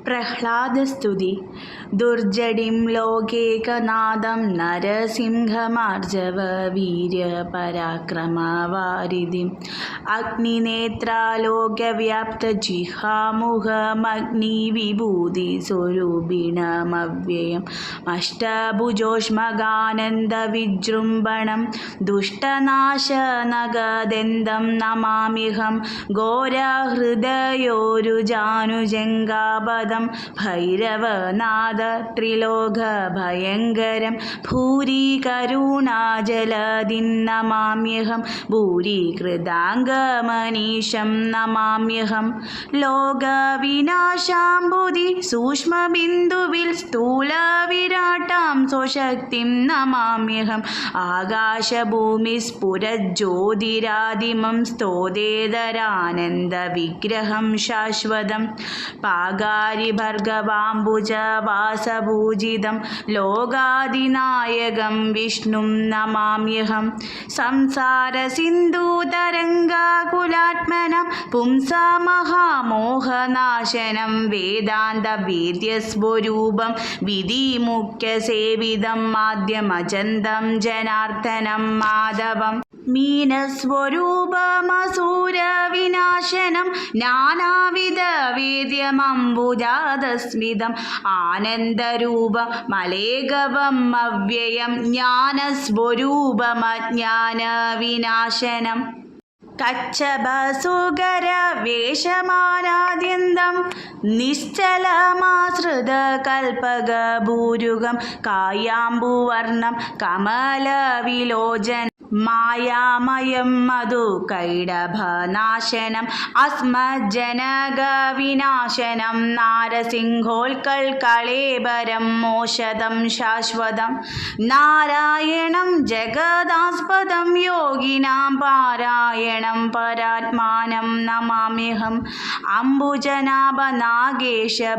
പ്രഹ്ലാദസ്തുതി. ദുർജടിം ലോകേകനാഥം നരസിംഹമാർജവ വീര്യപരാക്രമവാരിധിം അഗ്നിനേത്രാലോകവ്യാപ്തജിഹാമുഖമഗ്നിവിഭൂതിസ്വരൂപിണമവ്യയം അഷ്ടഭുജോഷ്മകാനന്ദവിജൃംഭണം ദുഷ്ടനാശനഗദന്തം നമാമ്യഹം ഘോരഹൃദയോരുജാനുജംഗാപദം ഭൈരവനാഥ ത്രിലോകഭയങ്കരം ഭൂരികരുണാജലധിം നമാമ്യഹം ഭൂരീകൃതാംഗമനീശം നമാമ്യഹം ലോകവിനാശാംബുധി സൂക്ഷ്മബിന്ദുവിൽ സ്ഥൂലവിരാട്ടാം സ്വശക്തിം നമാമ്യഹം ആകാശഭൂമിസ്ഫുരജ്യോതിരാദിമം സ്തോതേതരാനന്ദവിഗ്രഹം ശാശ്വതം പാകാരിഭർഗവാംബുജവാസഭൂജിതം ലോകാദിനായകം വിഷ്ണും നമാമ്യഹം സംസാരസിന്ധൂതരംഗാകുലാത്മനം പുംസമഹാമോഹനാശനം വേദാന്തവേദ്യസ്വരൂപം വിധിമുഖ്യസേവിതം മാദ്യമജന്തം ജനാർദ്ദനം മാധവം മീനസ്വരൂപമസൂരവിനാശനം നാനാവിധവേദ്യമംബുജാതസ്മിതം ആനന്ദരൂപമലേകവം അവ്യയം ജ്ഞാനസ്വരൂപമജ്ഞാനവിനാശനം കച്ഛപസുകരവേഷമാനാദ്യന്തം നിശ്ചലമാശ്രിതകൽപകഭൂരുഗം കായാംബുവർണം കമലവിലോചനം മായാമയം മധുകൈടഭനാശനം അസ്മജ്ജനകവിനാശനം നാരസിംഹോൽക്കൽകളേബരം മോഷതം ശാശ്വതം നാരായണം ജഗദാസ്പദം യോഗിനാം പാരായണം പരാത്മാനം നമാമ്യഹം അംബുജനാഭനാഗേശ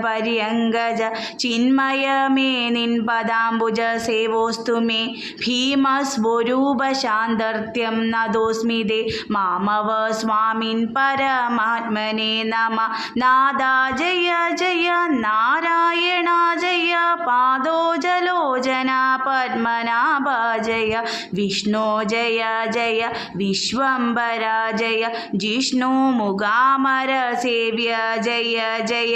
പര്യങ്കജ ചിന്മയമേ നിൻ പദാംബുജ സേവോസ്തു മേ ഭീമസ്വരൂപശാന്തർത്യം നതോസ്മി ദേ മാമവ സ്വാമിൻ പരമാത്മനെ നമ നാദ ജയ ജയ നാരായണ ജയ പാദോജലോചന പത്മനാഭ ജയ വിഷ്ണു ജയ ജയ വിശ്വംഭര ജയ ജിഷ്ണു മുഖാമര സേവ്യ ജയ ജയ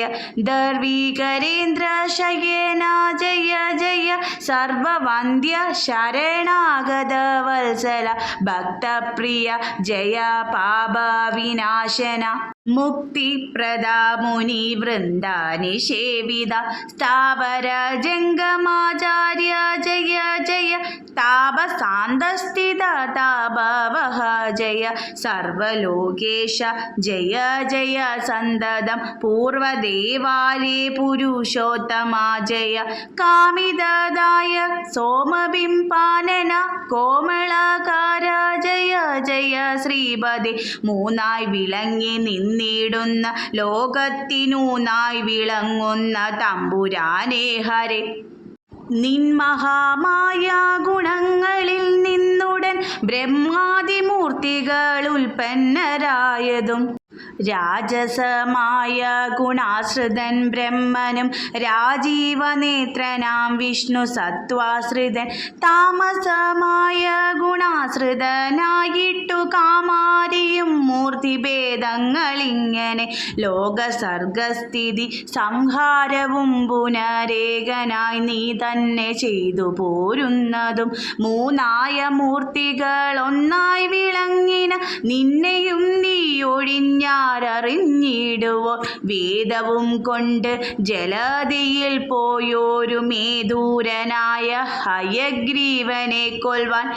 ദർവീകരേന്ദ്ര ശയന ജയ ജയ സർവവന്ദ്യ ശരണാഗത വത്സല ഭക്തപ്രിയ ജയ പാപവിനാശന മുക്തിപ്രദാ മുനിവൃന്ദ നിഷേവിത സ്ഥാവര ജംഗമാചാര്യ ജയ ജയ താപസാന്തസ്ഥിത താപവഹ ജയ സർവലോകേശ ജയ ജയ സന്തതം പൂർവദേവാലേ പുരുഷോത്തമാ ജയ കാമിതദായ സോമബിംപാനന കോമളകാര ജയ ജയ ശ്രീപദേ മൂന്നായി വിളങ്ങി നിന്നിടുന്ന ലോകത്തിനൂന്നായി വിളങ്ങുന്ന തമ്പുരാനേ ഹരേ നിൻമഹാമായ ഗുണങ്ങളിൽ നിന്നുടൻ ബ്രഹ്മാദിമൂർത്തികൾ ഉൽപ്പന്നരായതും രാജസമായ ഗുണാശ്രിതൻ ബ്രഹ്മനും രാജീവനേത്രനാം വിഷ്ണു സത്വാശ്രിതൻ താമസമായ ഗുണാശ്രിതനായിട്ടു കാമാരിയും മൂർത്തിഭേദങ്ങളിങ്ങനെ ലോകസർഗസ്ഥിതി സംഹാരവും പുനരേകനായി നീ തന്നെ ചെയ്തു പോരുന്നതും മൂന്നായ മൂർത്തികൾ ഒന്നായി വിളങ്ങിന നിന്നെയും നീ ഒഴിഞ്ഞാരറിഞ്ഞിടുവോ വേദവും കൊണ്ട് ജലതിയിൽ പോയോരു മേദൂരനായ ഹയഗ്രീവനെ കൊൽവാൻ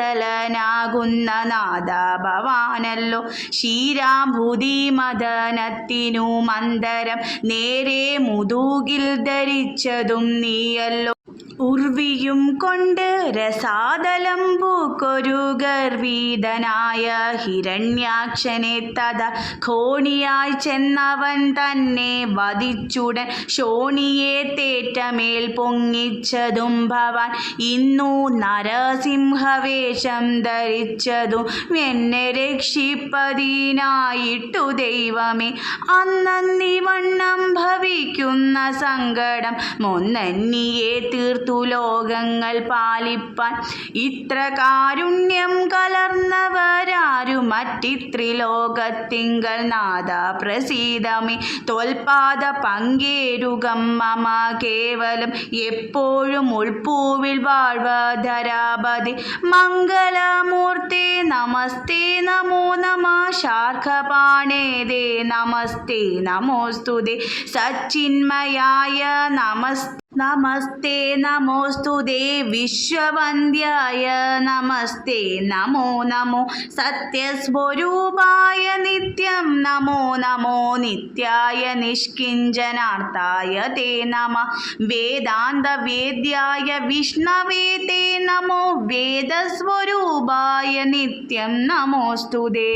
മത്സ്യമായിന്നുത്ഭവിച്ചതുമാശ്രിതവത്സലനാകുന്ന നാദഭവാനല്ലോ ശ്രീരാംഭുതി മദനത്തിനു മന്ദരം നേരെ മുതുകിൽ ധരിച്ചതും നീയല്ലോ ഉർവിയും കൊണ്ട് രസാതലം പൂക്കൊരു ഗർവീതനായ ഹിരണ്യാക്ഷനെ തഥാ ഖോണിയായി ചെന്നവൻ തന്നെ വധിച്ചുടൻ ശോണിയെ തേറ്റമേൽ പൊങ്ങിച്ചതും ഭവാൻ ഇന്നു നരസിംഹവേഷം ധരിച്ചതും എന്നെ രക്ഷിപ്പതിനായിട്ടു ദൈവമേ. അന്നീവണ്ണം ഭവിക്കുന്ന സങ്കടം മൊന്നന്നിയെ തീർത്തു ലോകങ്ങൾ പാലിപ്പാൻ ഇത്ര കാരുണ്യം കലർന്നവരാരു മറ്റിത്രിലോകത്തിങ്കൽ നാഥ പ്രസീദമേ. ത്വൽപാദ പങ്കേരുകം മമ കേവലം എപ്പോഴും ഉൾപ്പൂവിൽ വാഴ്വധരാപതി. മംഗളമൂർത്തേ നമസ്തേ നമോ നമ ശാർഖപാണേതേ നമസ്തേ നമോസ്തുതേ സച്ചിന്മയായ നമസ്തേ നമോസ്തുതേ വിശ്വവന്ദ്യായ നമസ്തേ നമോ നമോ സത്യസ്വരൂപായ നിത്യം നമോ നമോ നിത്യായ നിഷ്കിഞ്ചനാർത്ഥായ തേ നമഃ. വേദാന്തവേദ്യായ വിഷ്ണവേ തേ നമോ വേദസ്വരൂപായ നിത്യം നമോസ്തുതേ.